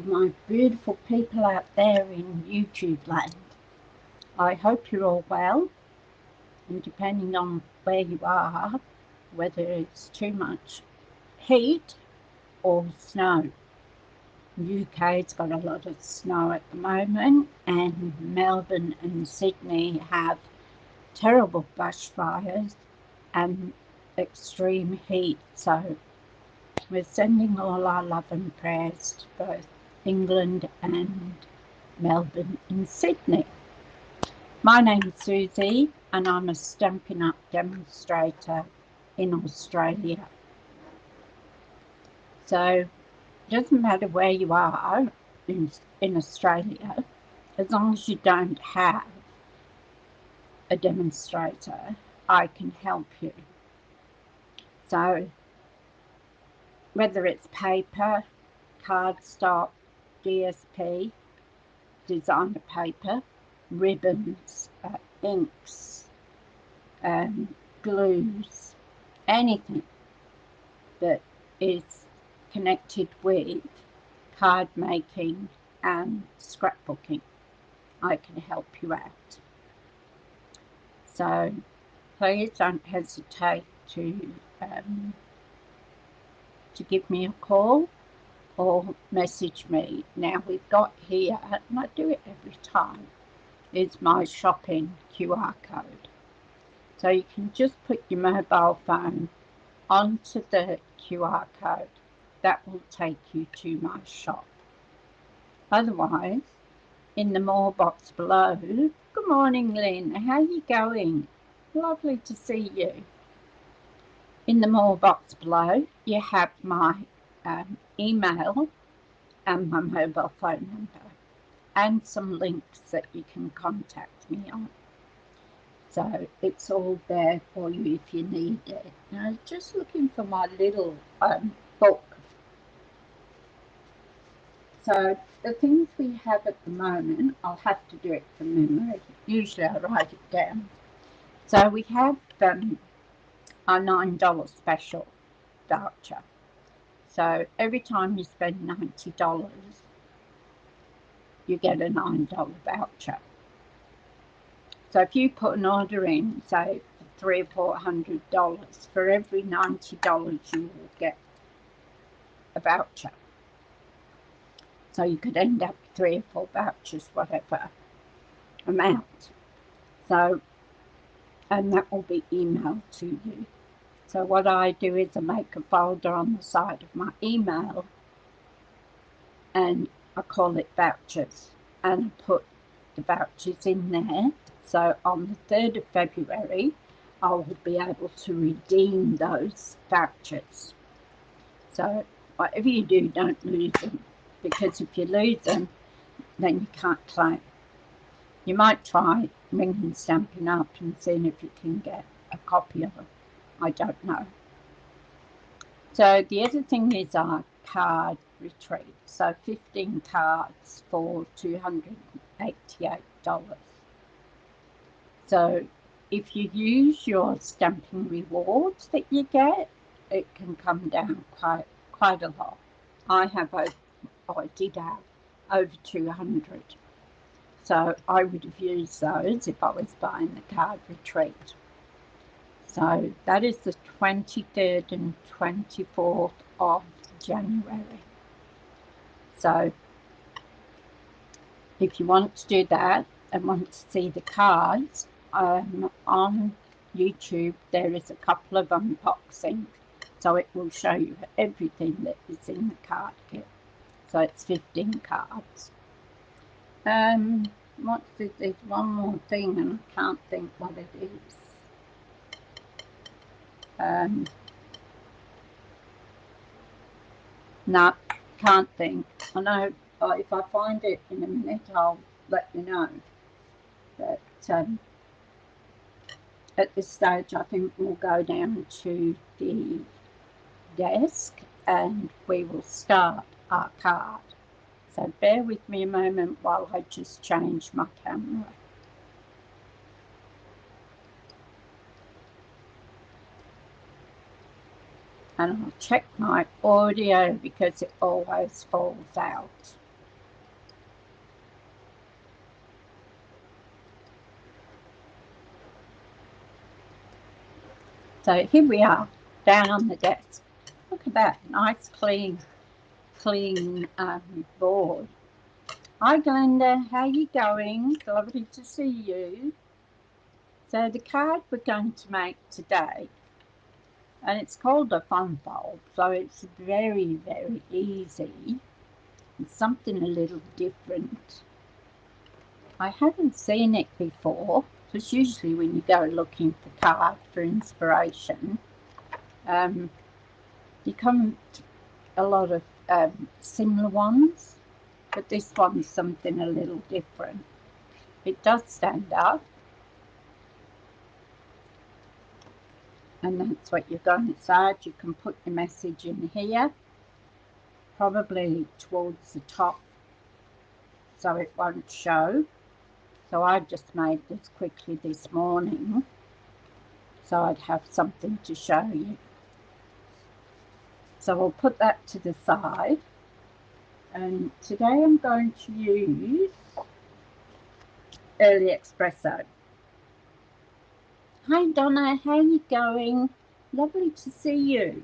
my beautiful people out there in YouTube land. I hope you're all well, and depending on where you are, whether it's too much heat or snow. UK's got a lot of snow at the moment, and Melbourne and Sydney have terrible bushfires and extreme heat. So we're sending all our love and prayers to both England and Melbourne and Sydney. My name's Susie, and I'm a Stampin' Up demonstrator in Australia. So it doesn't matter where you are in Australia, as long as you don't have a demonstrator, I can help you. So whether it's paper, cardstock, DSP, designer paper, ribbons, inks, glues, anything that is connected with card making and scrapbooking, I can help you out. So please don't hesitate to give me a call or message me. Now we've got here, and I do it every time, is my shopping QR code. So you can just put your mobile phone onto the QR code. That will take you to my shop. Otherwise, in the more box below, good morning Lynn, how are you going? Lovely to see you. In the more box below, you have my email and my mobile phone number, and some links that you can contact me on. So it's all there for you if you need it. Now, just looking for my little book. So the things we have at the moment, I'll have to do it from memory. Usually I write it down. So we have our $9 special voucher. So every time you spend $90, you get a $9 voucher. So if you put an order in, say, for $300 or $400, for every $90 you will get a voucher. So you could end up with 3 or 4 vouchers, whatever amount. So, and that will be emailed to you. So what I do is I make a folder on the side of my email, and I call it vouchers, and I put the vouchers in there. So on the 3rd of February, I will be able to redeem those vouchers. So whatever you do, don't lose them, because if you lose them, then you can't claim. You might try ringing Stampin' Up and seeing if you can get a copy of them. I don't know. So the other thing is our card retreat. So 15 cards for $288. So if you use your stamping rewards that you get, it can come down quite a lot. I did have over 200. So I would have used those if I was buying the card retreat. So that is the 23rd and 24th of January. So if you want to do that and want to see the cards, on YouTube there is a couple of unboxings. So it will show you everything that is in the card kit. So it's 15 cards. There's one more thing and I can't think what it is. No, can't think. I know if I find it in a minute, I'll let you know. But at this stage, I think we'll go down to the desk and we will start our card. So bear with me a moment while I just change my camera. And I'll check my audio because it always falls out. So here we are, down on the desk. Look at that, nice clean board. Hi Glenda, how you going? Lovely to see you. So the card we're going to make today, and it's called a fun fold, so it's very, very easy. It's something a little different. I haven't seen it before, because usually when you go looking for cards for inspiration, you come to a lot of similar ones, but this one's something a little different. It does stand up, and that's what you're going to decide. You can put your message in here, probably towards the top so it won't show. So I just made this quickly this morning so I'd have something to show you. So we'll put that to the side, and today I'm going to use Early Espresso. Hi Donna, how you going? Lovely to see you.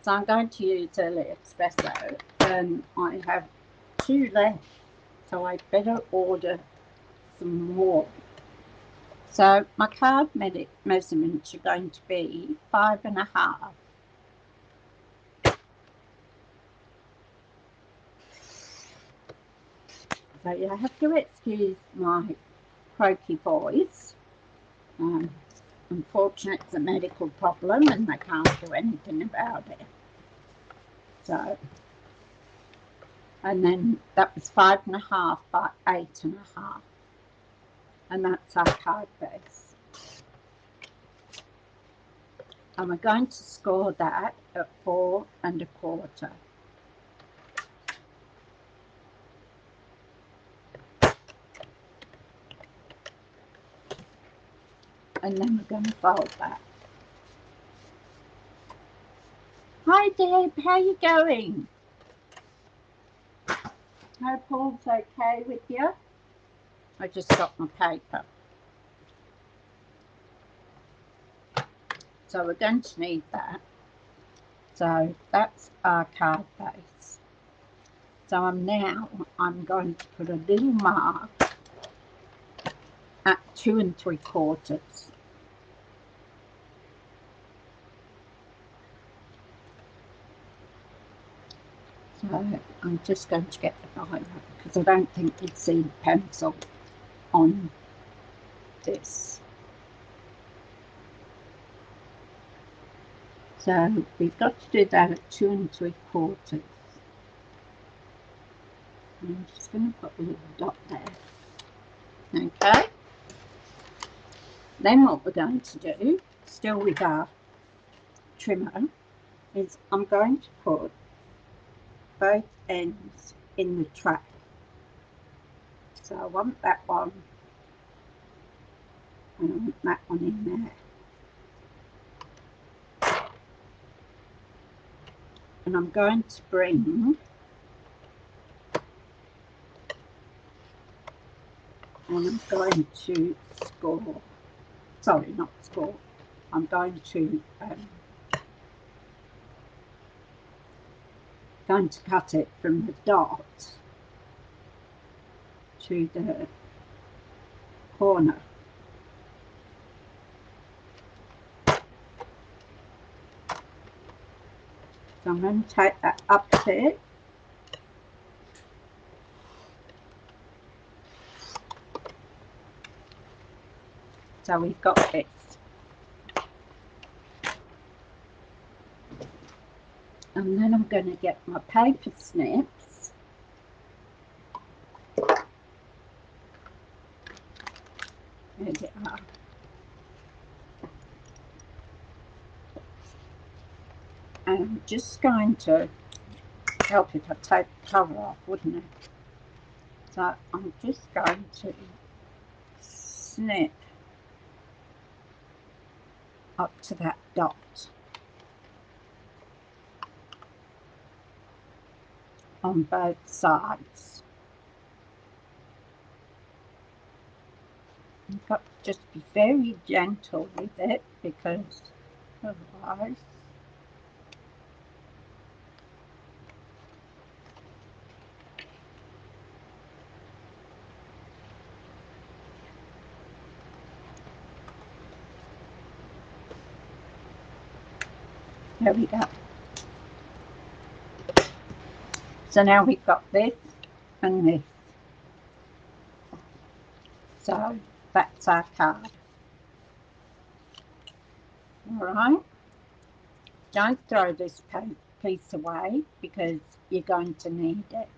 So I'm going to use Early Espresso, and I have 2 left, so I better order some more. So my card measurements are going to be 5.5. So you have to excuse my croaky voice. Unfortunately, it's a medical problem and they can't do anything about it. So, and then that was 5.5 by 8.5, and that's our card base. And we're going to score that at 4.25. And then we're going to fold that. Hi Deb, how you going? Hope all's okay with you. I just got my paper. So we're going to need that. So that's our card base. So I'm going to put a little mark at 2 3/4. So I'm just going to get the biro because I don't think you'd see the pencil on this. So we've got to do that at 2 3/4. I'm just going to put a little dot there. Okay. Then what we're going to do, still with our trimmer, is I'm going to put both ends in the tray. So I want that one and I want that one in there. And I'm going to bring and I'm going to score, sorry, not score, I'm going to cut it from the dot to the corner. So I'm going to take that up a bit. So we've got this. And then I'm going to get my paper snips. There they are. And I'm just going to help if I take the cover off, wouldn't it? So I'm just going to snip up to that dot on both sides. You've got to just be very gentle with it because otherwise there we go. So now we've got this and this. So that's our card. Alright, don't throw this piece away because you're going to need it.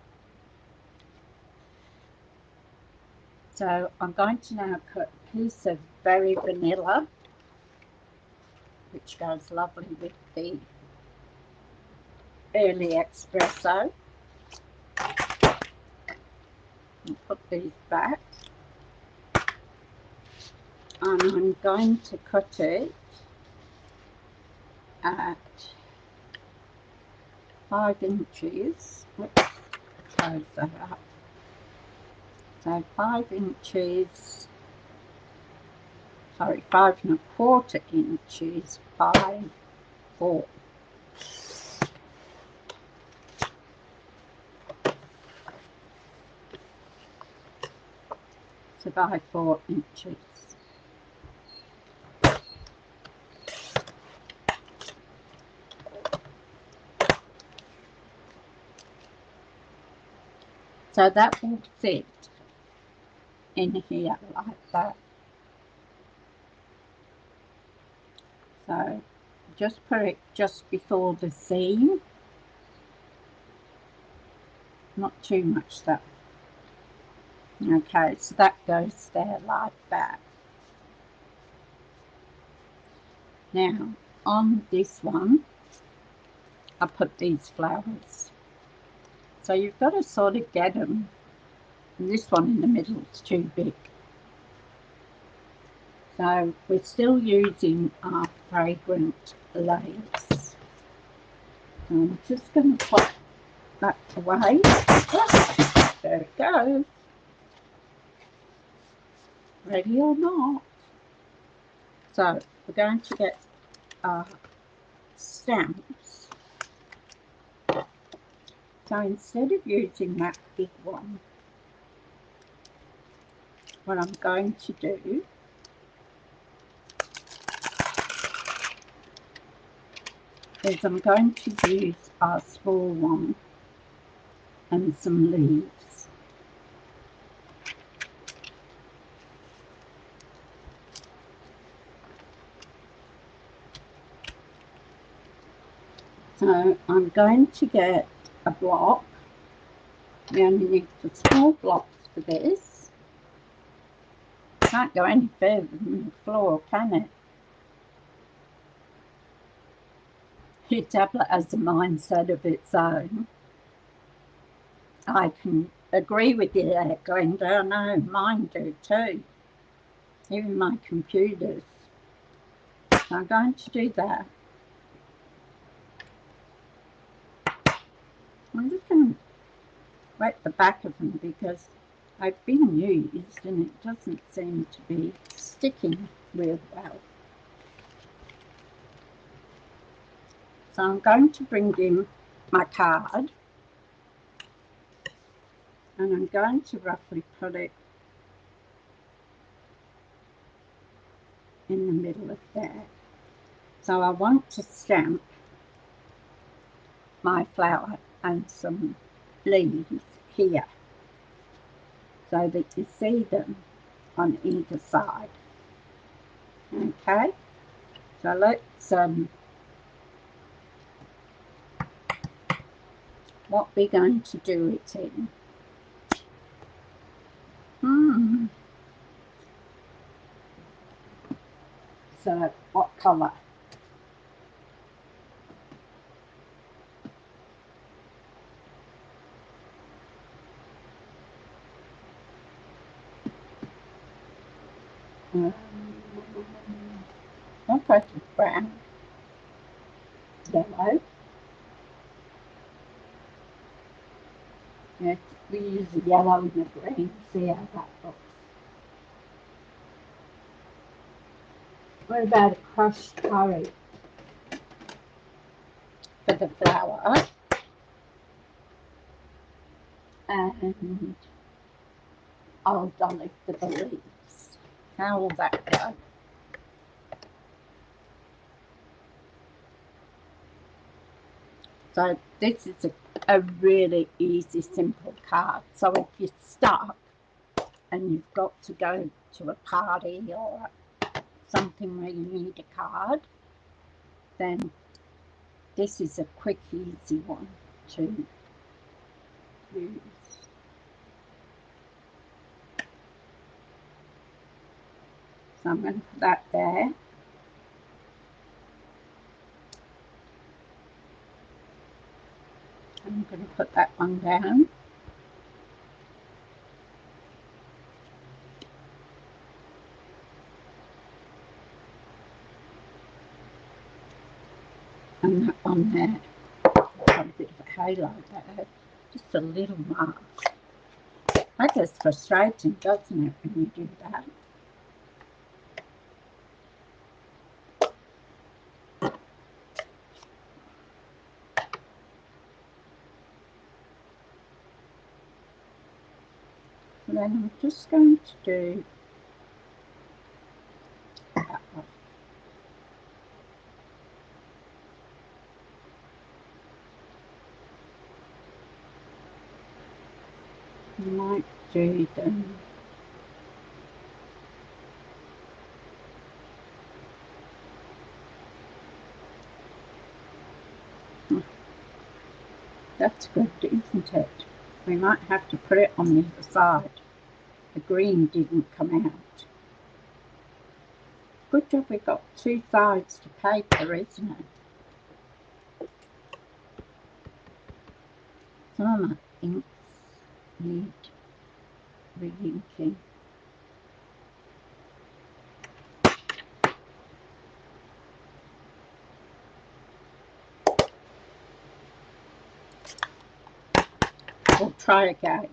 So I'm going to now cut a piece of berry vanilla, which goes lovely with the early espresso. And put these back. And I'm going to cut it at 5 inches. Let's close that up. So 5 inches, sorry, 5¼ inches by 4. So by 4 inches. So that will fit in here like that. So just put it just before the seam, not too much stuff. Okay, so that goes there like that. Now on this one, I put these flowers. So you've got to sort of get them. And this one in the middle is too big. So we're still using our fragrant lace. So I'm just going to put that away. There it goes. Ready or not. So we're going to get our stamps. So instead of using that big one, what I'm going to do is I'm going to use our small one and some leaves. So I'm going to get a block. We only need the small blocks for this. Can't go any further than the floor, can it? Your tablet has a mindset of its own. I can agree with you there, Glenda. I know mine do too. Even my computers. So I'm going to do that. I'm just going to wet the back of them because I've been used and it doesn't seem to be sticking real well. So I'm going to bring in my card and I'm going to roughly put it in the middle of there. So I want to stamp my flower and some leaves here so that you see them on either side. Okay, so let's what we're going to do it in. So what colour? I'll go to brown, yellow. Yes, we use the yellow and the green. See how that looks. What about a crushed curry for the flour? And old olive for the leaves. How will that go? So this is a really easy, simple card. So if you're stuck and you've got to go to a party or something where you need a card, then this is a quick, easy one to use. So I'm going to put that there. I'm going to put that one down. And that one there. Got a bit of a halo there. Just a little mark. That gets frustrating, doesn't it, when you do that? And then I'm just going to do that one. I might do them. That's good, isn't it? We might have to put it on the other side. The green didn't come out. Good job we got two sides to paper, isn't it? Some of my inks need re-inking. We'll try again.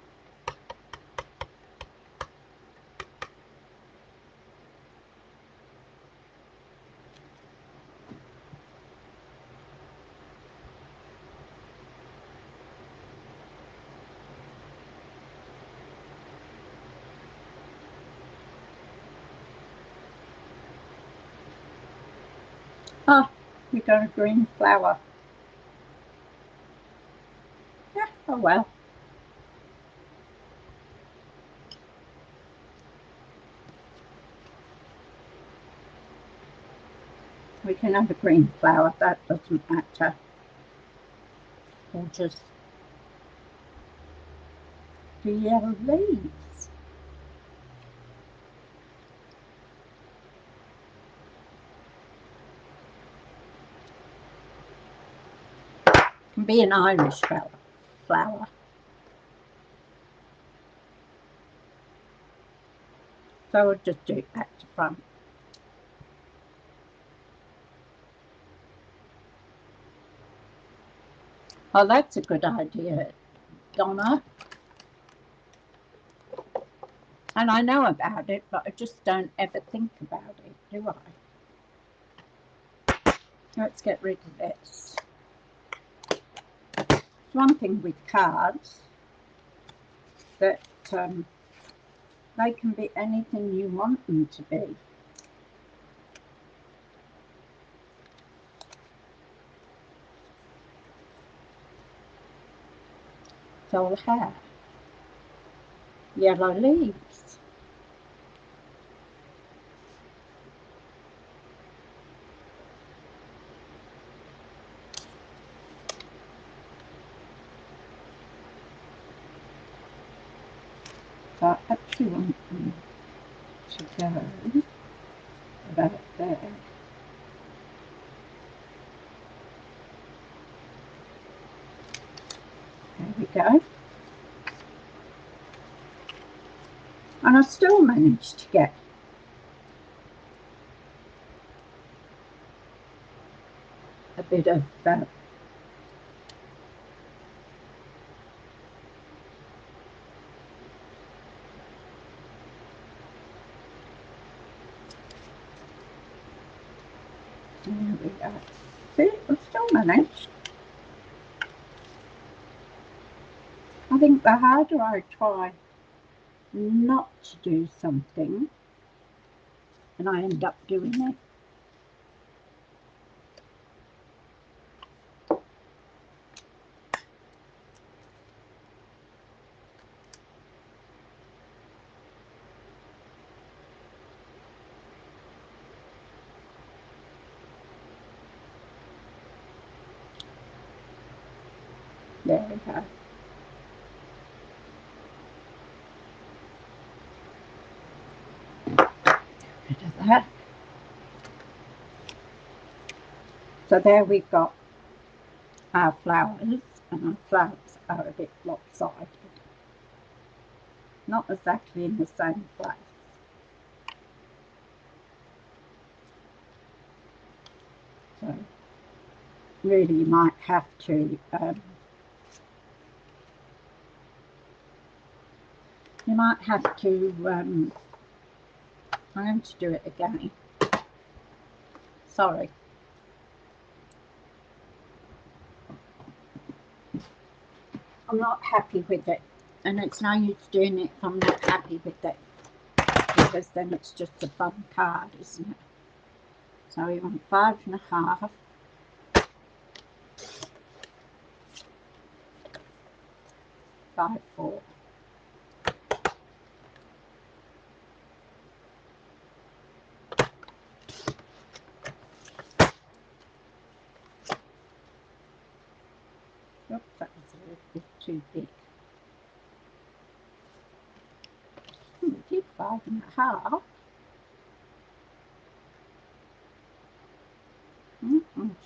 Oh, we got a green flower. Yeah, oh well. We can have a green flower, that doesn't matter. We'll just do yellow leaves. Can be an Irish flower. So we'll just do it back to front. Oh, that's a good idea, Donna. And I know about it, but I just don't ever think about it, do I? Let's get rid of this. One thing with cards, that they can be anything you want them to be. So we'll have yellow leaves. So I actually want them to go about there. There we go. And I still managed to get a bit of There we go. See, we've still managed. I think the harder I try not to do something, and I end up doing it. There we go. Rid of that. So there we've got our flowers, and our flowers are a bit lopsided. Not exactly in the same place. So really you might have to I'm going to do it again. Sorry. I'm not happy with it, and it's no use doing it if I'm not happy with it, because then it's just a bum card, isn't it? So we want 5.5. 5, 4. Oops, that was a little bit too big. We did 5.5.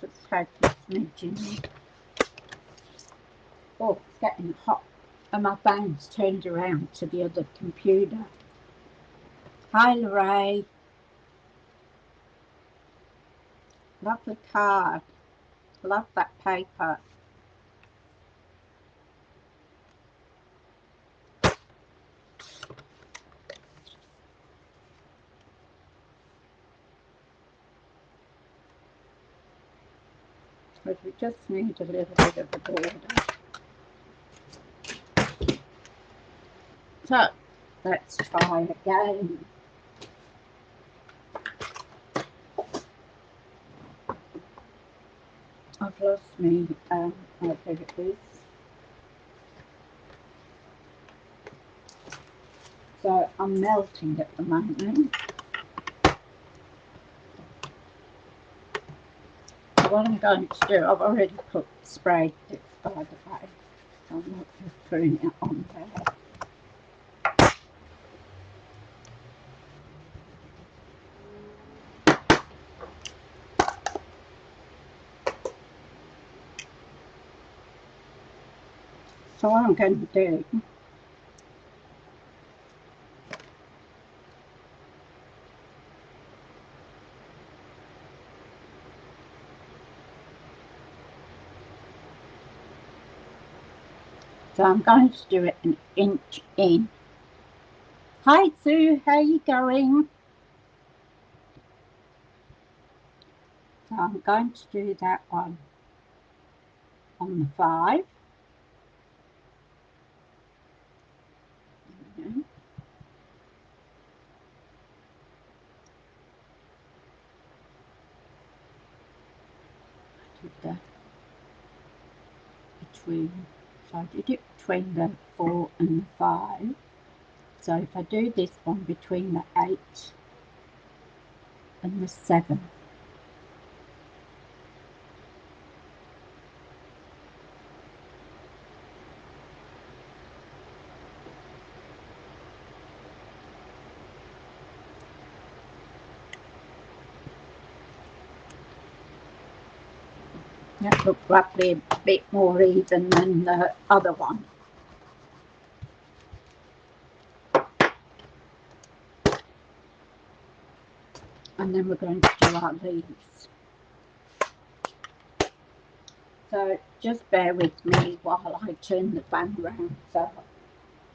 Just take this smidge in there. Oh, it's getting hot. And my phone's turned around to the other computer. Hi, Lorraine. Lovely card. Love that paper. But we just need a little bit of the border. So, let's try again. I've lost me, whatever it is. So, I'm melting at the moment. What I'm going to do, I've already put sprayed it by the way. So I'm not just putting it on there. So what I'm going to do, I'm going to do it an inch in. Hi Sue, how you going? So I'm going to do that one on the 5. Okay. So I did it between the 4 and the 5. So if I do this one between the 8 and the 7. That looked roughly a bit more even than the other one. And then we're going to do our leaves. So just bear with me while I turn the fan around so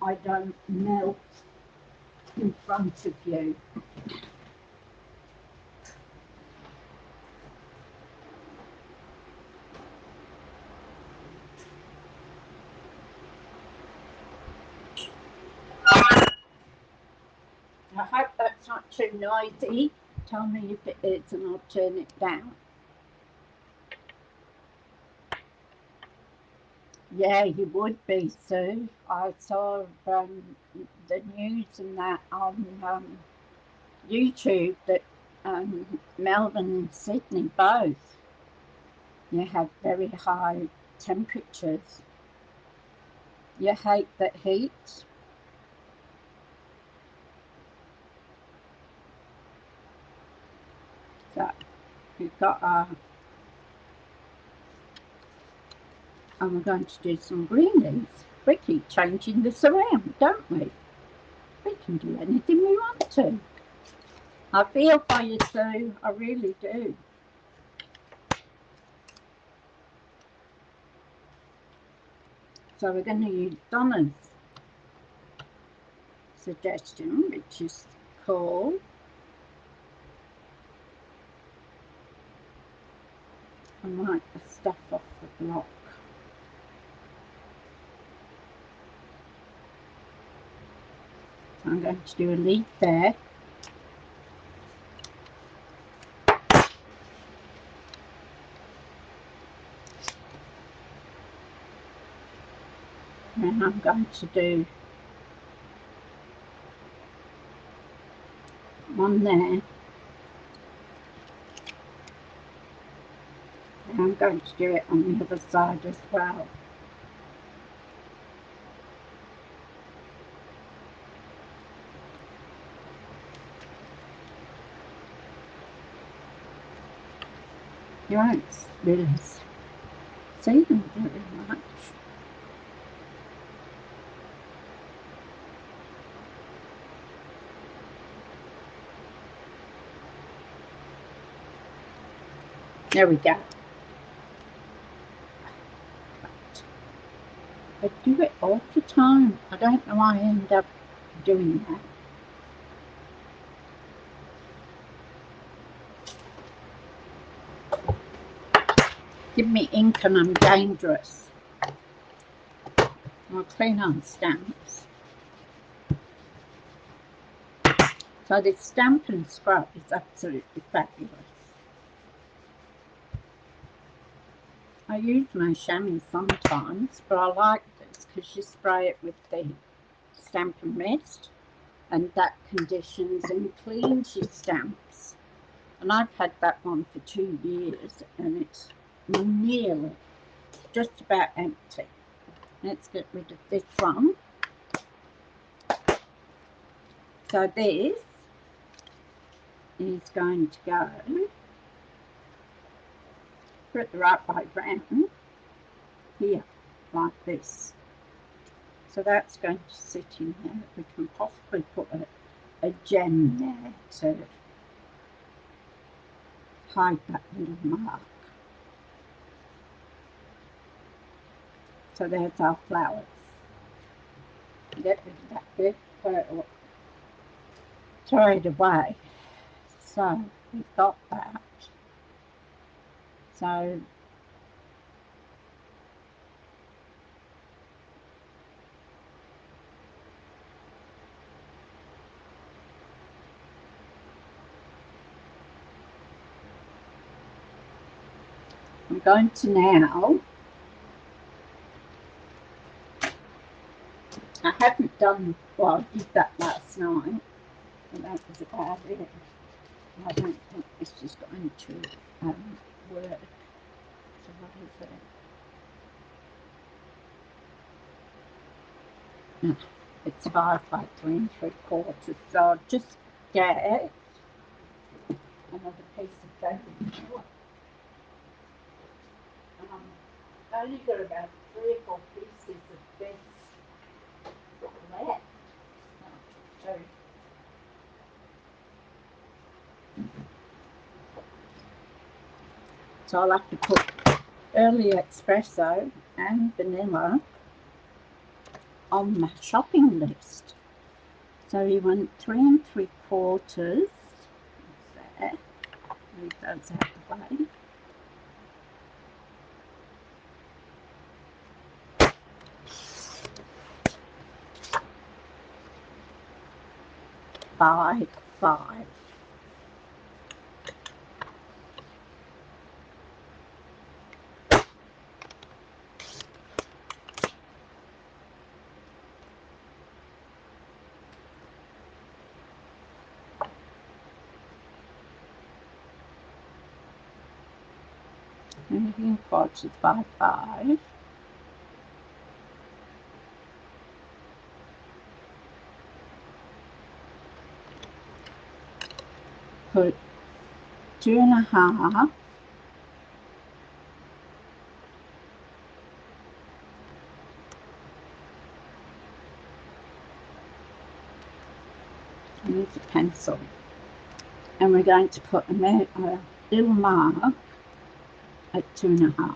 I don't melt in front of you. I hope that's not too noisy. Tell me if it is and I'll turn it down. Yeah, you would be, Sue. I saw the news and that on YouTube that Melbourne and Sydney both, you have very high temperatures. You hate the heat. So we've got and we're going to do some greenies. We keep changing this around, don't we? We can do anything we want to. I feel for you, Sue. I really do. So we're going to use Donna's suggestion, which is called and wipe the stuff off the block. So I'm going to do a leaf there. And I'm going to do one there. And I'm going to do it on the other side as well. You won't really see them very much. There we go. I do it all the time. I don't know why I end up doing that. Give me ink and I'm dangerous. I'll clean on stamps. So this stamp and scrub is absolutely fabulous. I use my chamois sometimes, but I like this because you spray it with the stamp and mist, and that conditions and cleans your stamps. And I've had that one for 2 years and it's nearly just about empty. Let's get rid of this one. So this is going to go, put it the right way round here, like this. So that's going to sit in there. We can possibly put a gem there to hide that little mark. So there's our flowers. Get rid of that bit, throw it away. So we've got that. So I'm going to now, I haven't done, well, I did that last night, and that was about it. I don't think this is going to work. So what is it? No, it's 5 by 3 3/4. So I'll just get another piece of paper. I've only got about 3 or 4 pieces of this left. So I'll have to put early espresso and vanilla on my shopping list. So we want 3 3/4. There. Leave those out the way. by 5. Moving quarters by 5. Put 2.5 and use a pencil, and we're going to put a little mark at 2.5.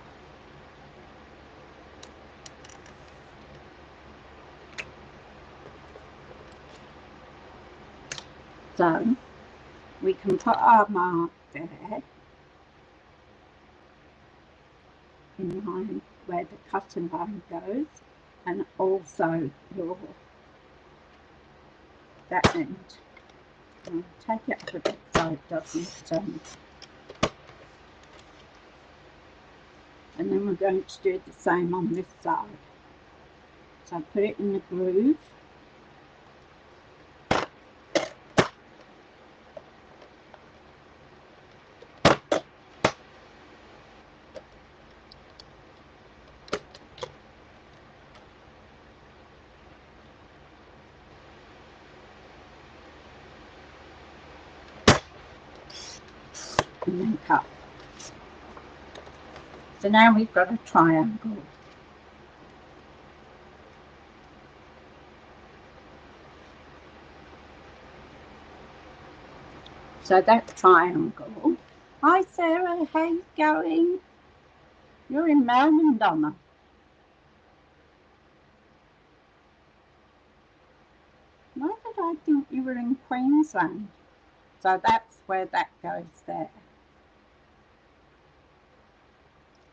So we can put our mark there in line where the cutting line goes, and also that end. I'll take it up a bit so it doesn't and then we're going to do the same on this side. So put it in the groove. And then cut. So now we've got a triangle. So that triangle. Hi Sarah, how you going? You're in Melbourne, Donna. Why did I think you were in Queensland? So that's where that goes there.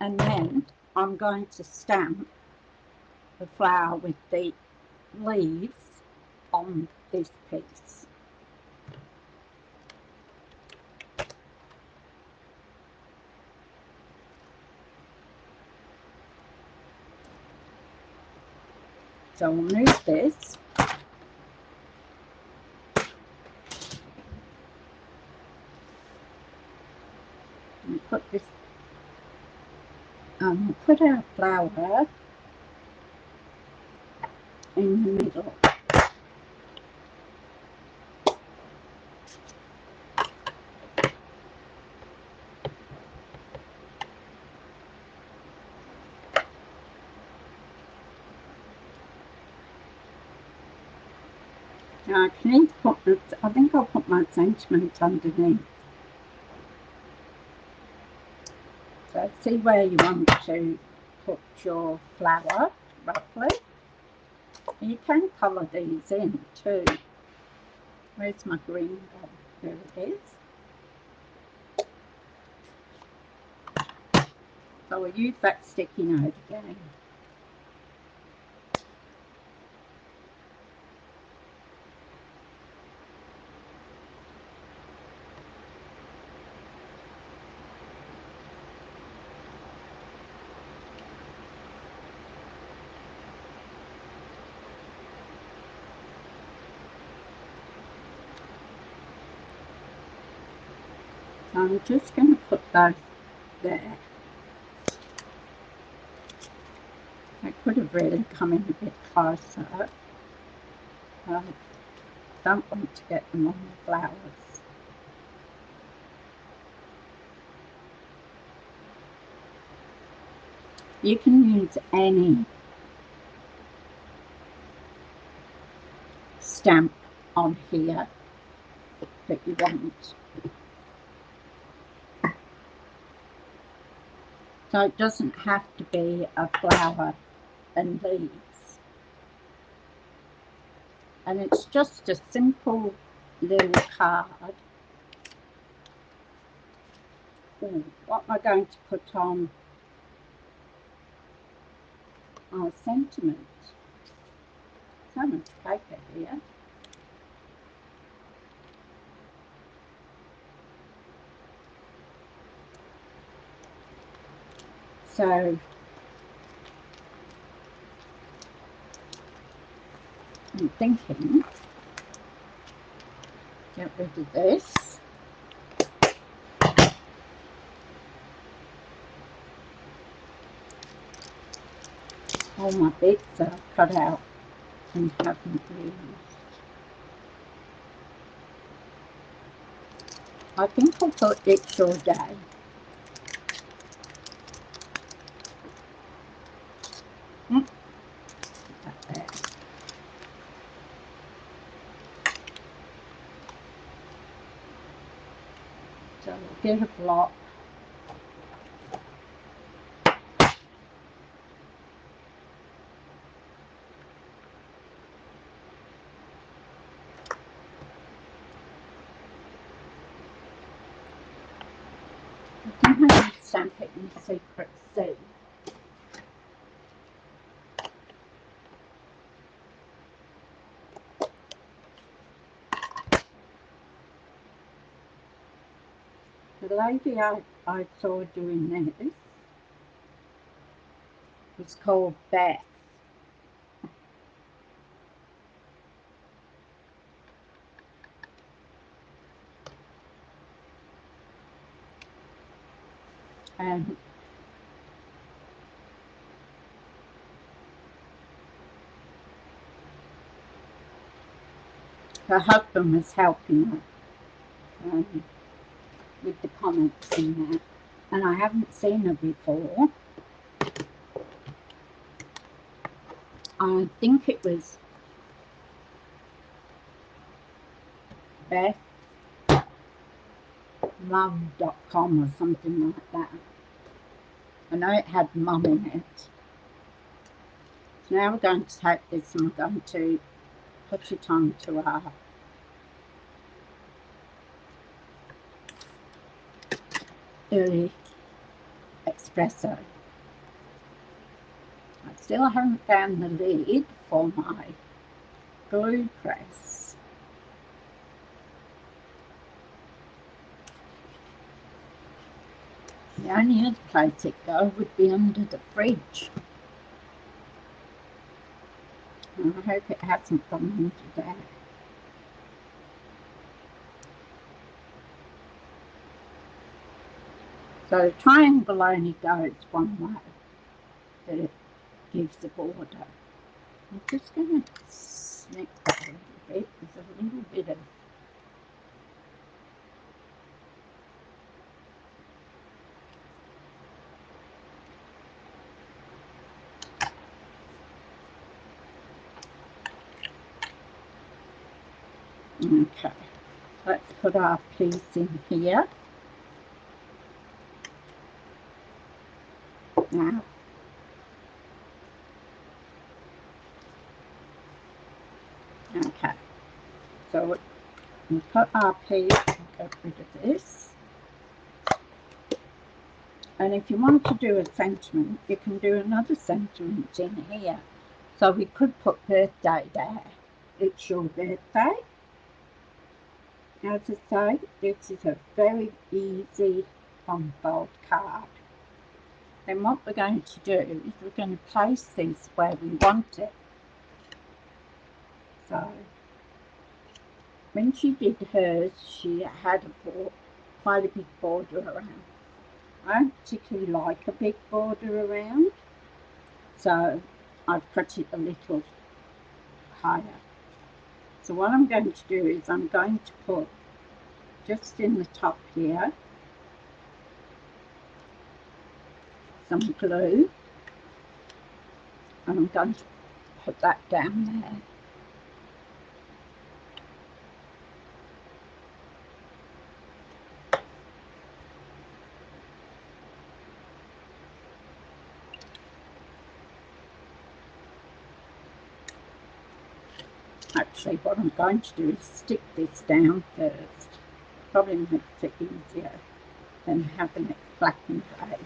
And then I'm going to stamp the flower with the leaves on this piece. So we'll move this. And put this, put our flower in the middle. Now I need to put this, I think I'll put my sentiment underneath. So see where you want to put your flower, roughly. You can colour these in too. Where's my green one? There it is. So we'll use that sticky note again. I'm just going to put those there. I could have really come in a bit closer. I don't want to get them on the flowers. You can use any stamp on here that you want. So it doesn't have to be a flower and leaves. And it's just a simple little card. Ooh, what am I going to put on our sentiment? So much paper here. So I'm thinking, get rid of this. All my bits that I've cut out and haven't used. I think I'll put It's Your Day. Put that there. So we'll get a block. I think I can stamp it in Secret C. The lady I saw doing this was called Beth. And her husband was helping her with the comments and that. And I haven't seen her before. I think it was BethMum.com or something like that. I know it had mum in it. So now we're going to take this and we're going to put it onto our early espresso. I still haven't found the lid for my glue press. The only other place it go would be under the fridge. And I hope it hasn't gone into there. So the triangle only goes one way, but it gives the border. I'm just going to snip that a little bit. There's a little bit of okay, let's put our piece in here. Now, okay, so we put our piece, get rid of this. And if you want to do a sentiment, you can do another sentiment in here. So we could put birthday there. It's your birthday. As I say, this is a very easy unfold card. Then what we're going to do is we're going to place this where we want it. So when she did hers, she had quite a big border around. I don't particularly like a big border around, so I've cut it a little higher. So what I'm going to do is I'm going to put just in the top here some glue, and I'm going to put that down there. Actually, what I'm going to do is stick this down first. Probably makes it easier than having it black and grey.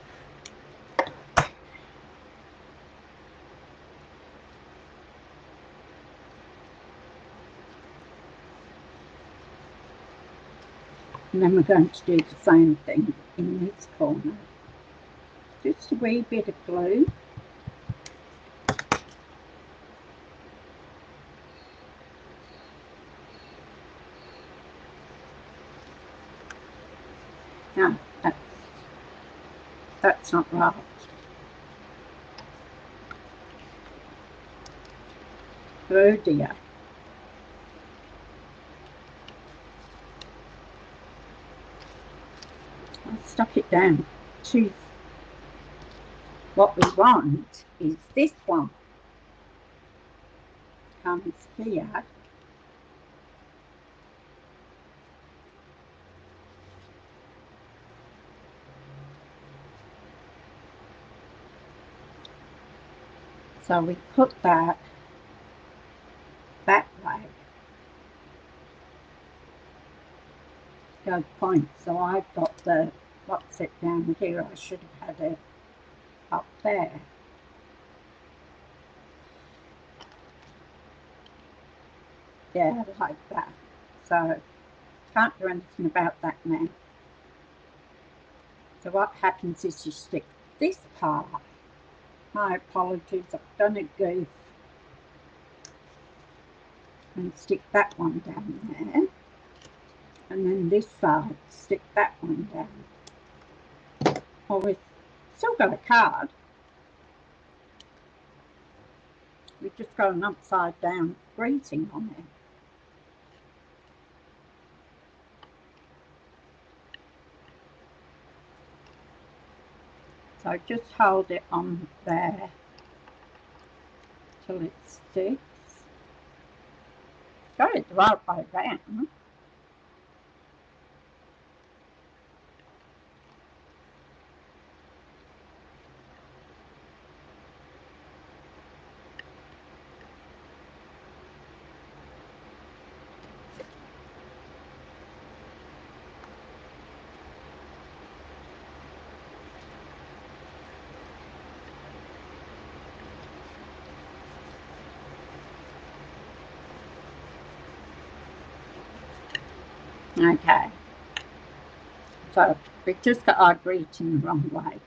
And then we're going to do the same thing in this corner. Just a wee bit of glue. No, that's not right. Oh dear. I'll stuck it down. Choose. What we want is this one. Comes here. So we put that way. Go point. So I've got the what's it down here. I should have had it up there. Yeah, like that. So can't do anything about that now. So what happens is you stick this part. My apologies, I've done a goof. And stick that one down there. And then this side, stick that one down. Well, we've still got a card. We've just got an upside down greeting on it. So just hold it on there till it sticks. Got it the right way down. Okay, so we just got our greeting the wrong way.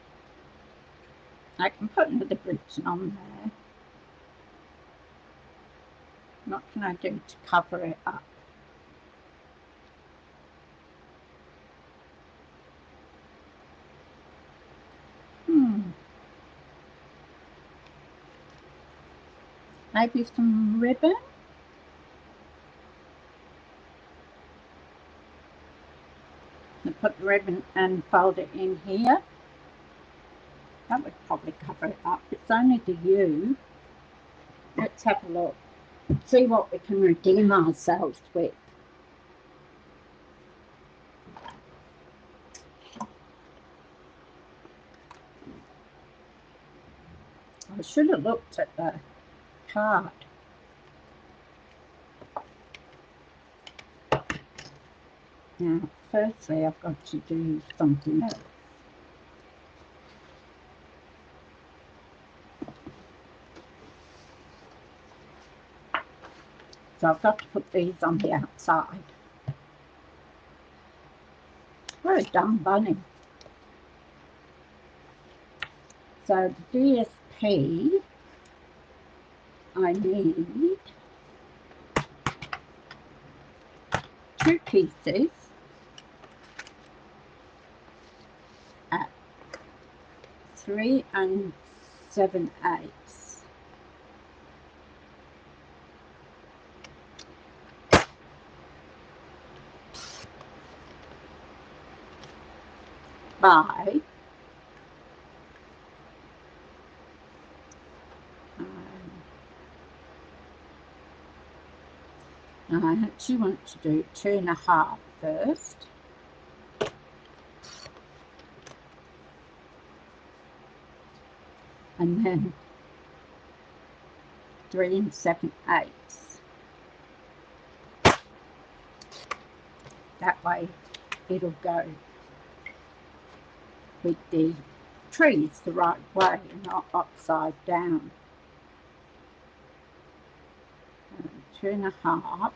I can put another greeting on there. What can I do to cover it up? Maybe some ribbon? And put the ribbon and fold it in here. That would probably cover it up. It's only the U. Let's have a look. See what we can redeem ourselves with. I should have looked at the card. Now, firstly, I've got to do something else. So I've got to put these on the outside. We're a dumb bunny. So the DSP, I need 2 pieces at 3 7/8. By I actually want to do 2.5 first. And then 3 7/8. That way it'll go with the trees the right way and not upside down. 2.5.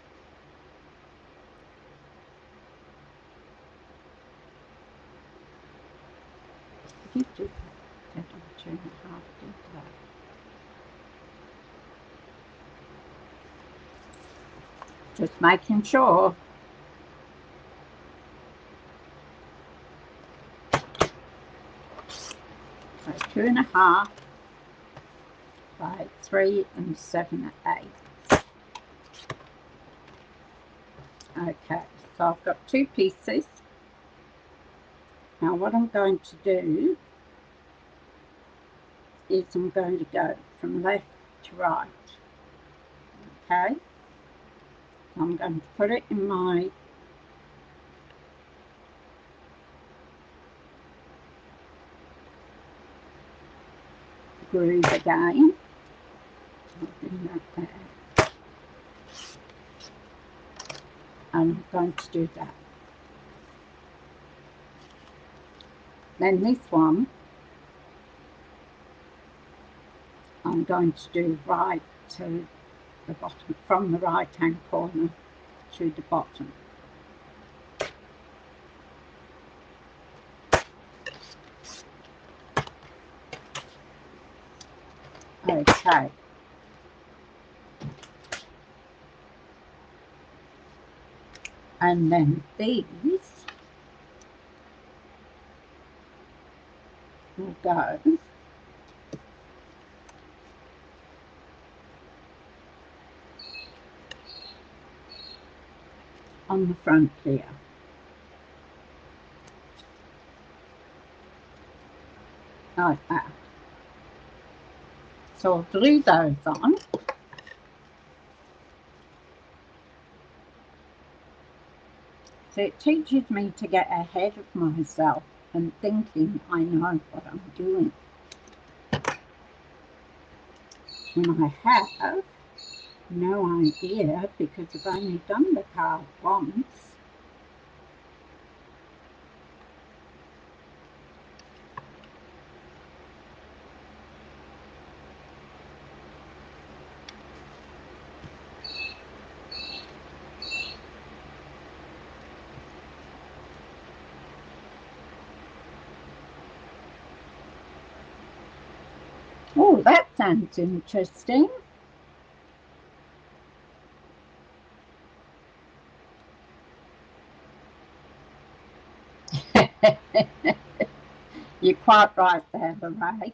2.5 did that. Just making sure. So 2.5 by 3 7/8. Okay, so I've got 2 pieces. Now what I'm going to do is I'm going to go from left to right. Okay, I'm going to put it in my groove again. I'll bring that there. And I'm going to do that. Then this one, I'm going to do right to the bottom, from the right hand corner to the bottom. Okay. And then these will go on the front here. Like that. So I'll glue those on. So it teaches me to get ahead of myself and thinking I know what I'm doing. When I have no idea because I've only done the card once. Oh, that sounds interesting. You're quite right there, Lorraine.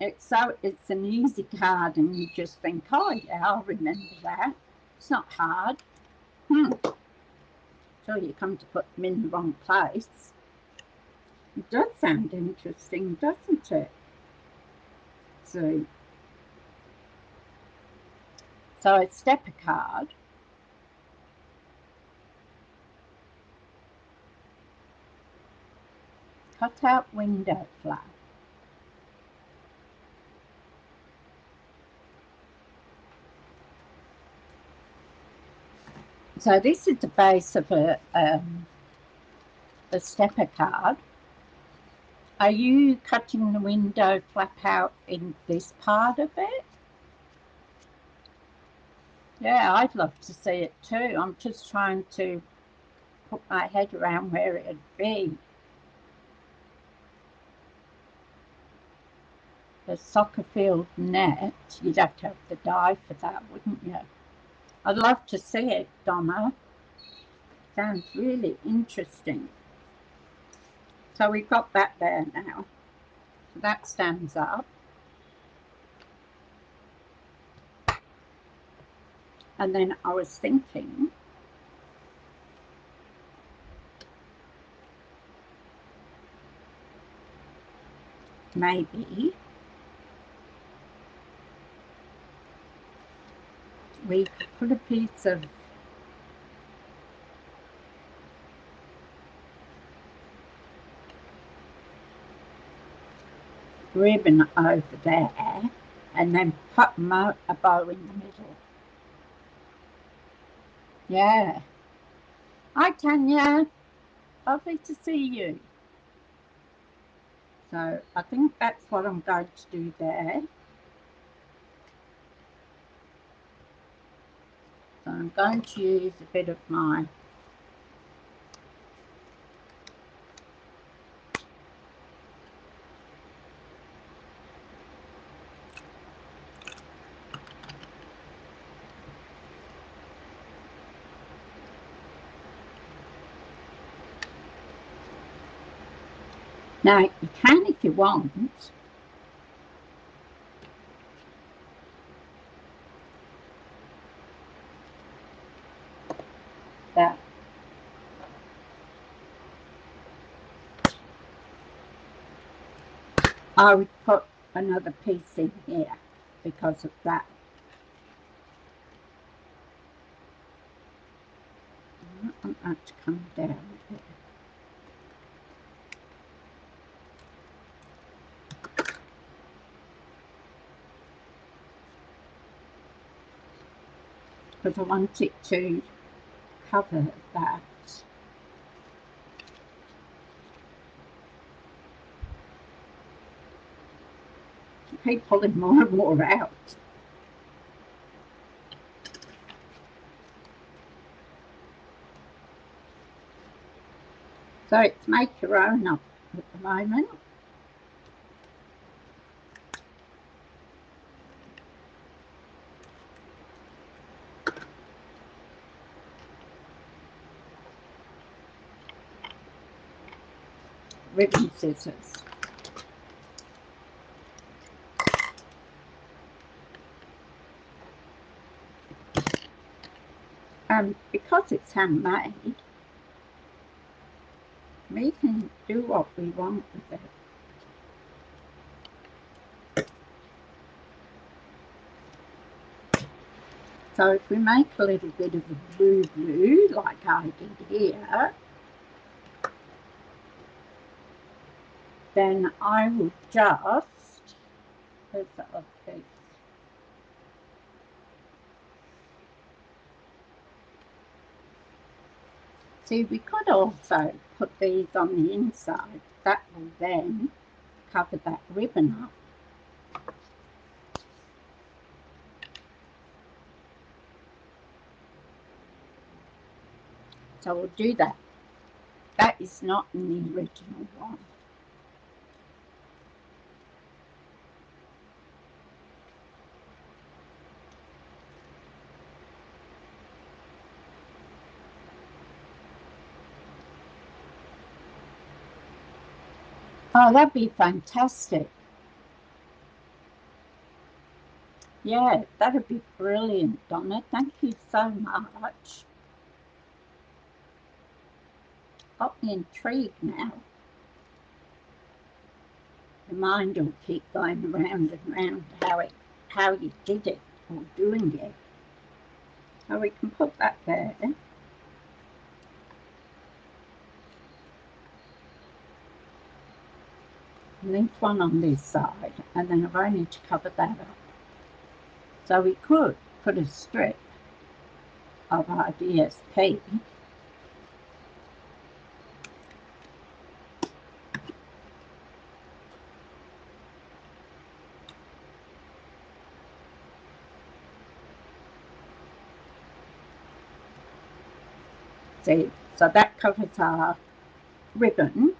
It's an easy card and you just think, oh yeah, I'll remember that. It's not hard. So you come to put them in the wrong place. It does sound interesting, doesn't it? So I step a card. Cut out window flap. So this is the base of a stepper card. Are you cutting the window flap out in this part of it? Yeah, I'd love to see it too. I'm just trying to put my head around where it'd be. The soccer field net, you'd have to have the die for that, wouldn't you? I'd love to see it, Donna. Sounds really interesting. So we've got that there now. So that stands up. And then I was thinking, maybe we could put a piece of ribbon over there and then put a bow in the middle. Yeah. Hi, Tanya. Lovely to see you. So I think that's what I'm going to do there. So I'm going to use a bit of my Now you can, if you want, that I would put another piece in here because of that. I don't want that to come down here. Because I want it to cover that. I keep pulling more and more out. So it's make your own up at the moment. Ribbon scissors. Because it's handmade, we can do what we want with it. So if we make a little bit of a blue like I did here, then I will just, where's that other piece? See, we could also put these on the inside. That will then cover that ribbon up. So we'll do that. That is not in the original one. Oh, that'd be fantastic. Yeah, that'd be brilliant, Donna. Thank you so much. Got me intrigued now. The mind will keep going round and round how you did it or doing it. So we can put that there. And this one on this side, and then I need to cover that up. So we could put a strip of our DSP see, so that covers our ribbon.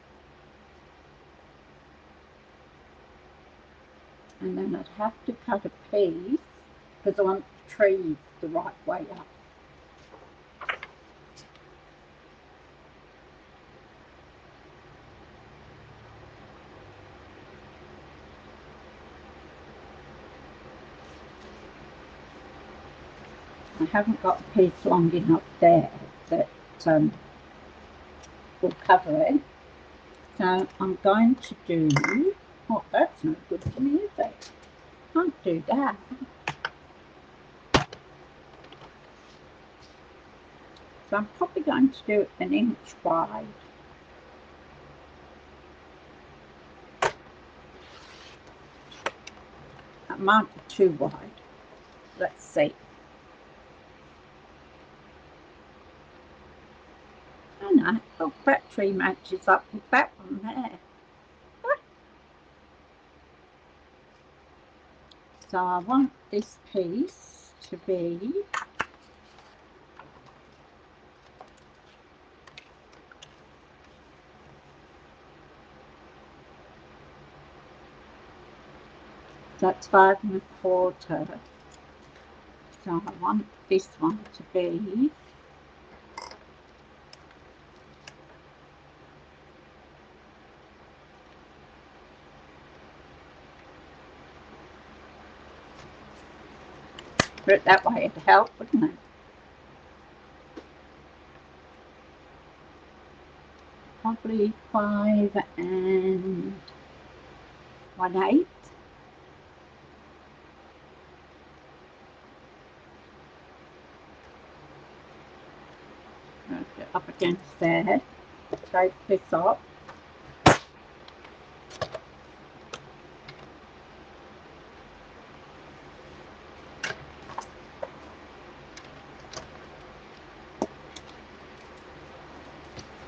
And then I'd have to cut a piece because I want the trees the right way up. I haven't got a piece long enough there that will cover it. So I'm going to do, oh, that's not good for me, is it? Can't do that. So I'm probably going to do 1 inch wide. That might be too wide. Let's see. Oh no, oh, that tree matches up with that one there. So I want this piece to be that's 5 1/4. So I want this one to be put it that way, it'd help, wouldn't it? Probably 5 and 1/8. Get up against there. Take this off.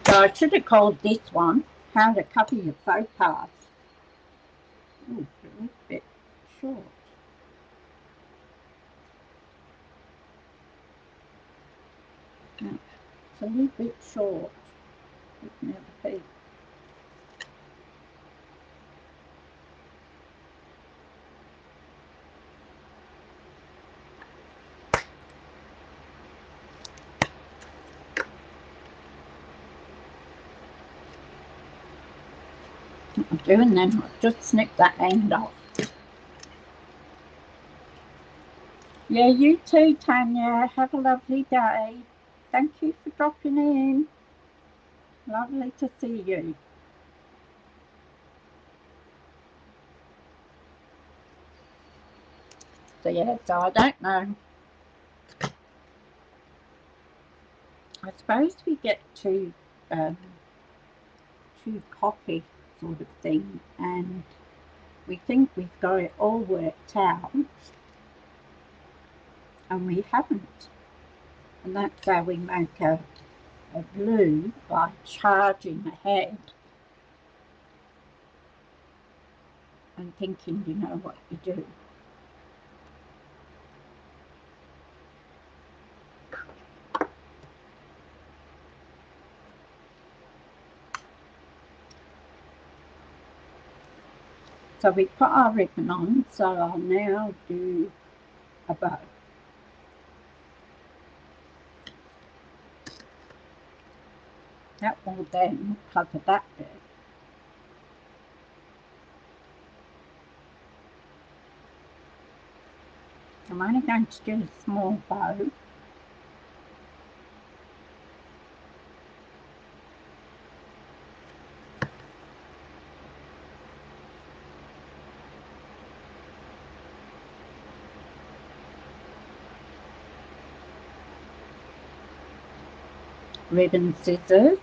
So I should have called this one How to Cover Your Faux Pas. Ooh, it's a little bit short. No, it's a little bit short. It can never be. I'm doing then, I'll just snip that end off. Yeah, you too, Tanya. Have a lovely day. Thank you for dropping in. Lovely to see you. So yeah, so I don't know. I suppose we get two copy sort of thing, and we think we've got it all worked out, and we haven't. And that's how we make a blue, by charging ahead and thinking you know what you do. So we put our ribbon on, so I'll now do a bow. That will then cover that bit. I'm only going to do a small bow. Ribbon scissors.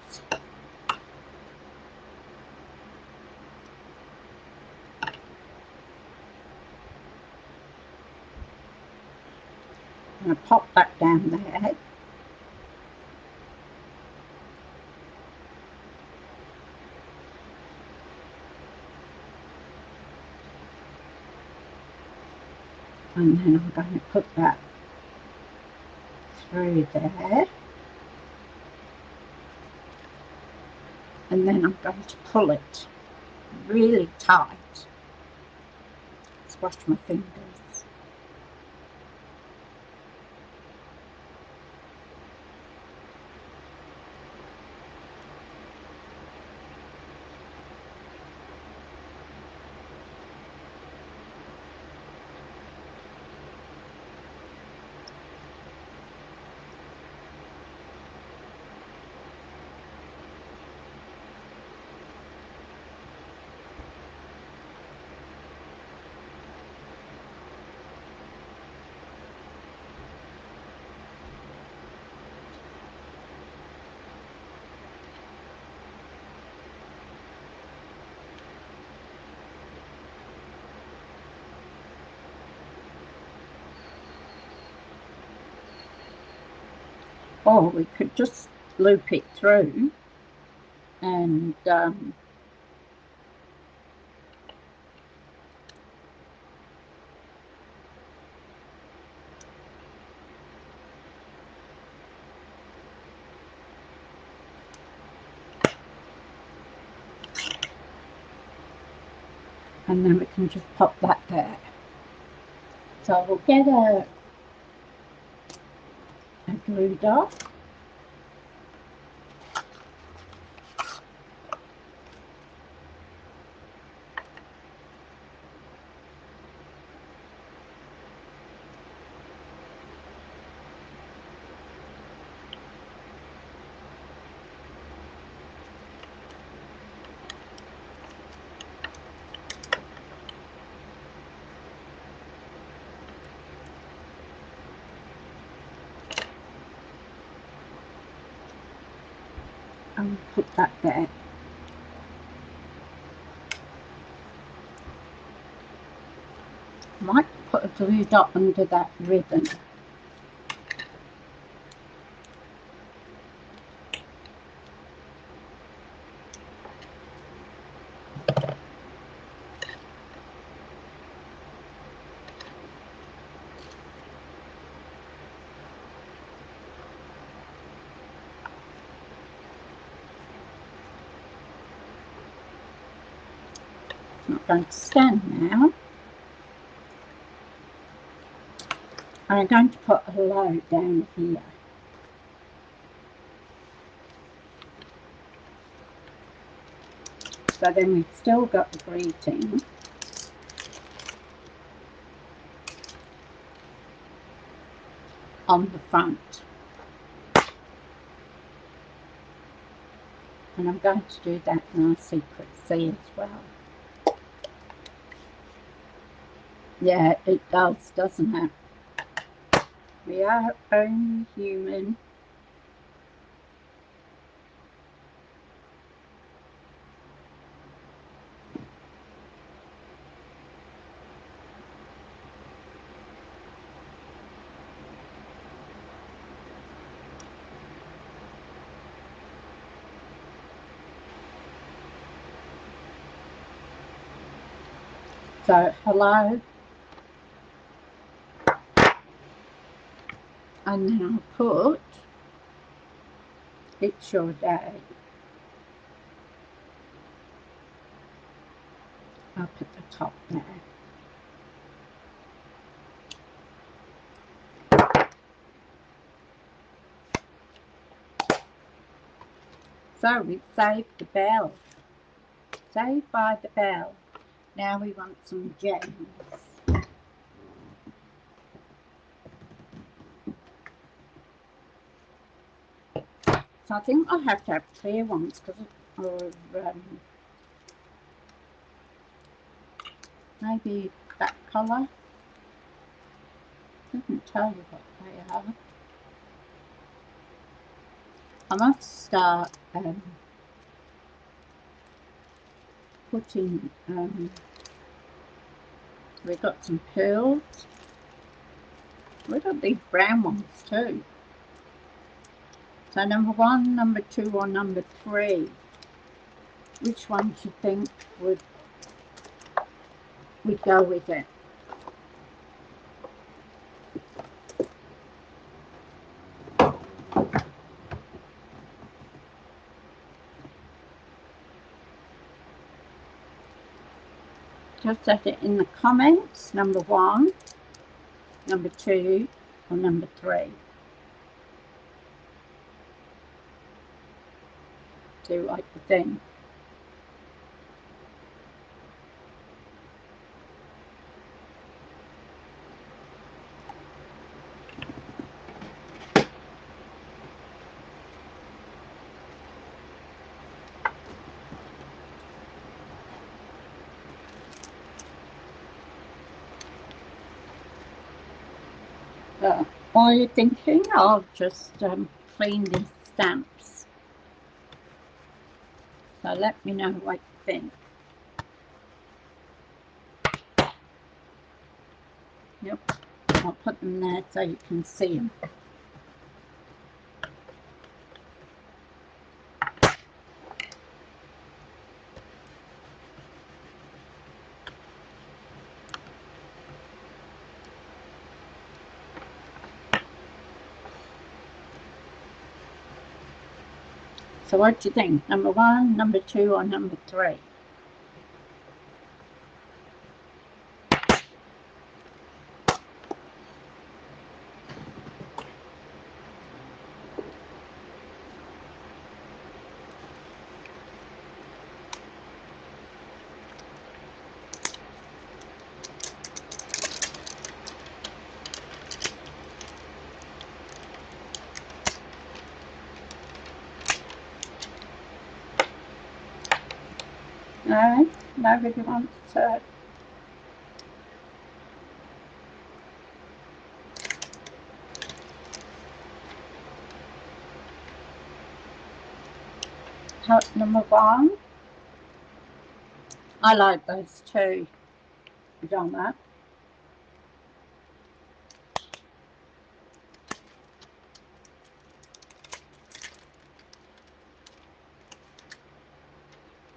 I'm going to pop that down there. And then I'm going to put that through there. And then I'm going to pull it really tight. Squash my fingers. Or we could just loop it through and then we can just pop that there. So we'll get a glue dot. and put that there. Might put a glue dot under that ribbon. Not going to stand now. I'm going to put a hello down here. So then we've still got the greeting. On the front. And I'm going to do that in our secret C as well. Yeah, it does, doesn't it? We are only human. So, hello. And then I'll put, it's your day. Up at the top there. So we've saved the bell. Saved by the bell. Now we want some gems. So I think I'll have to have clear ones because maybe that colour. Doesn't tell you what they are. I must start putting, we've got some pearls. We've got these brown ones too. So number 1, number 2 or number 3. Which one do you think would go with it? Just set it in the comments, number 1, number 2 or number 3. Do like the thing. While you're thinking, I'll just clean these stamps. So let me know what you think. Yep, I'll put them there so you can see them. So what do you think? Number 1, number 2 or number 3? No, nobody wants to. Card number 1. I like those two. You done that?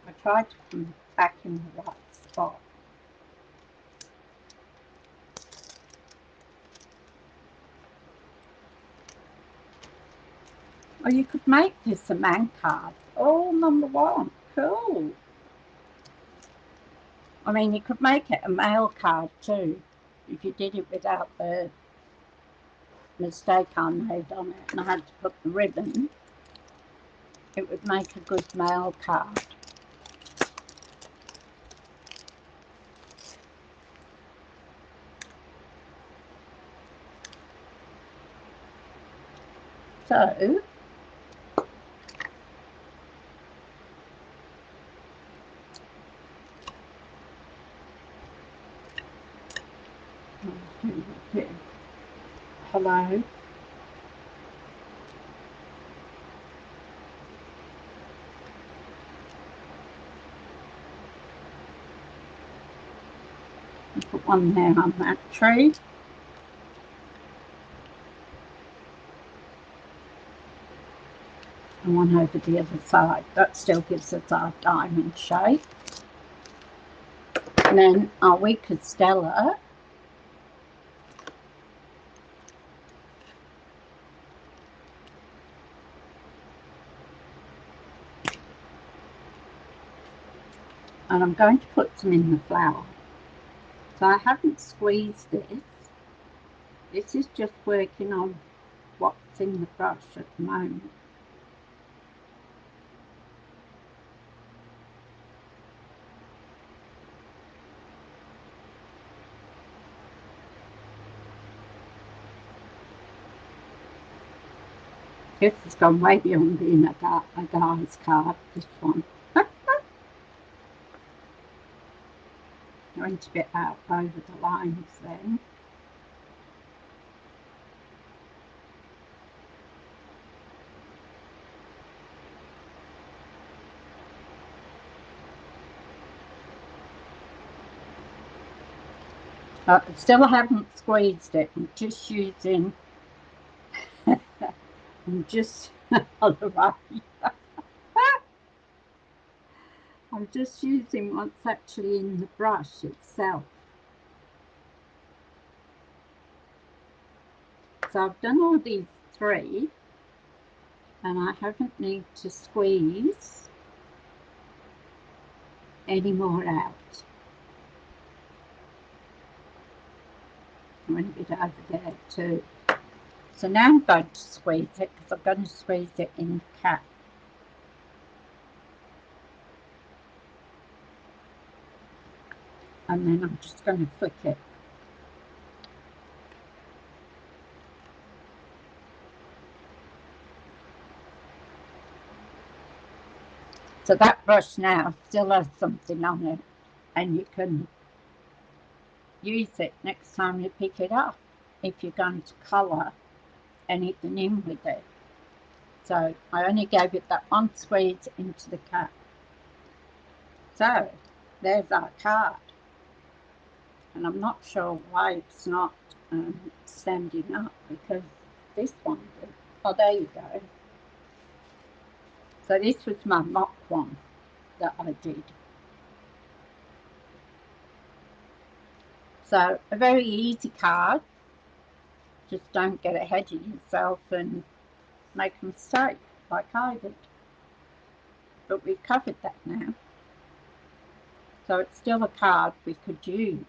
I tried to come back in the right spot. Oh, you could make this a man card. Oh, number 1. Cool. I mean, you could make it a male card too, if you did it without the mistake I made on it and I had to put the ribbon. It would make a good male card. So, hello. Put one there on that tree. And one over the other side. That still gives us our diamond shape. And then our weakest Stella. And I'm going to put some in the flower. So I haven't squeezed this. This is just working on what's in the brush at the moment. This has gone way beyond being a guy's card, this one. Going to get out over the lines then. Still haven't squeezed it. I'm just using I'm just I'm just using what's actually in the brush itself. So I've done all these 3 and I haven't need to squeeze any more out. I'm going to get over there too. So now I'm going to squeeze it because I'm going to squeeze it in the cap. And then I'm just going to flick it. So that brush now still has something on it and you can use it next time you pick it up if you're going to colour anything in with it. So I only gave it that one squeeze into the cap. So there's our card. And I'm not sure why it's not standing up because this one did. Oh, there you go. So this was my mock one that I did. So a very easy card. Just don't get ahead of yourself and make a mistake like I did. But we've covered that now. So it's still a card we could use.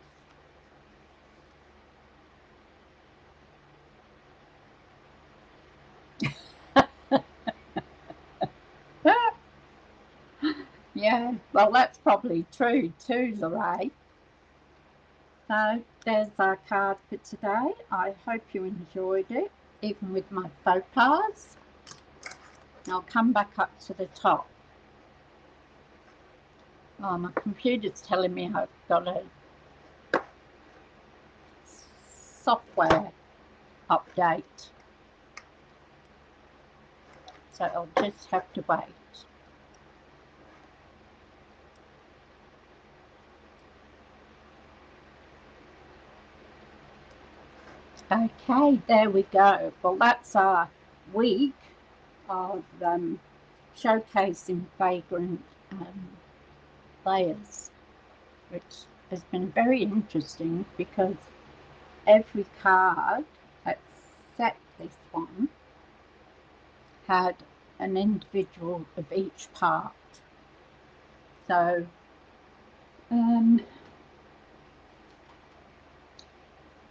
Yeah, well that's probably true too, Lorraine. So there's our card for today. I hope you enjoyed it, even with my faux pas. I'll come back up to the top. Oh, my computer's telling me I've got a software update. So I'll just have to wait. Okay, there we go. Well, that's our week of showcasing vagrant layers, which has been very interesting because every card, except this one, had an individual of each part. So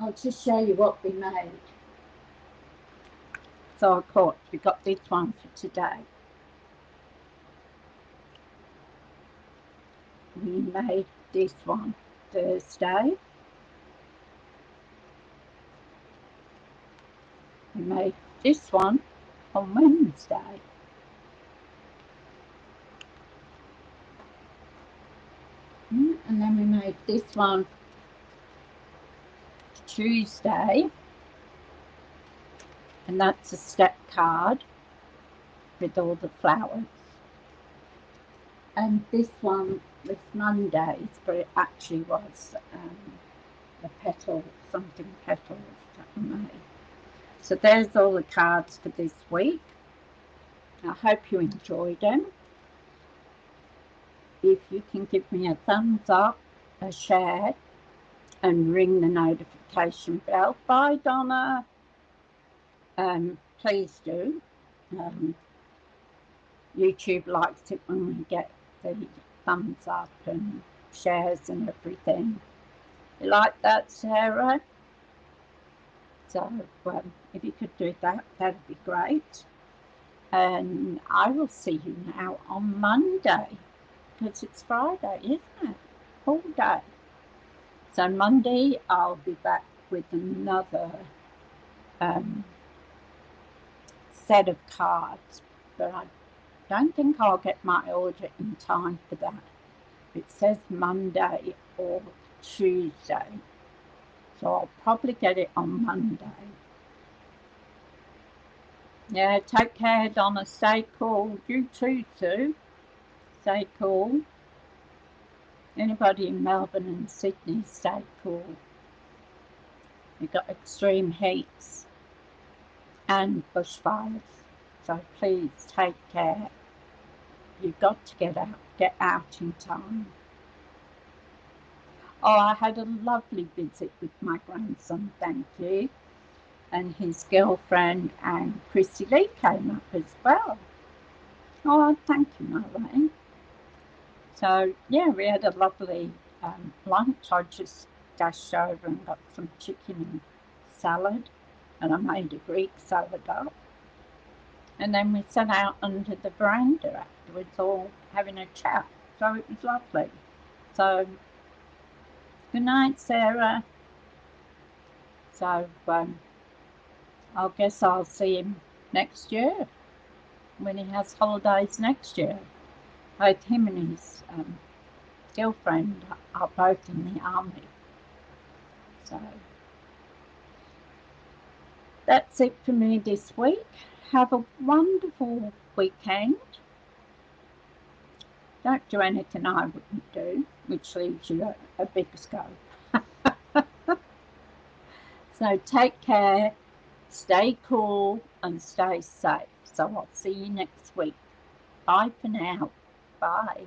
I'll just show you what we made. So of course we got this one for today. We made this one Thursday. We made this one on Wednesday. And then we made this one Tuesday. And that's a step card with all the flowers. And this one was Monday's, but it actually was a petal, something petals that I made. So there's all the cards for this week. I hope you enjoyed them. If you can give me a thumbs up, a share, and ring the notification bell. Bye, Donna. Please do. YouTube likes it when we get the thumbs up and shares and everything. You like that, Sarah? So if you could do that, that'd be great. And I will see you now on Monday, because it's Friday, isn't it? All day. So Monday I'll be back with another set of cards, but I don't think I'll get my order in time for that. It says Monday or Tuesday, so I'll probably get it on Monday. Yeah, take care, Donna. Stay cool. You too, Sue. Stay cool. Anybody in Melbourne and Sydney, stay cool. We've got extreme heats and bushfires, so please take care. You've got to get out in time. Oh, I had a lovely visit with my grandson, thank you. And his girlfriend and Chrissy Lee came up as well. Oh, thank you, Marlene. So, yeah, we had a lovely lunch. I just dashed over and got some chicken and salad, and I made a Greek salad up. And then we sat out under the veranda afterwards, all having a chat. So it was lovely. So, good night, Sarah. So, I guess I'll see him next year, when he has holidays next year. Both him and his girlfriend are both in the army. So that's it for me this week. Have a wonderful weekend. Don't do anything I wouldn't do, which leaves you a big scope. So take care, stay cool and stay safe. So I'll see you next week. Bye for now. Bye.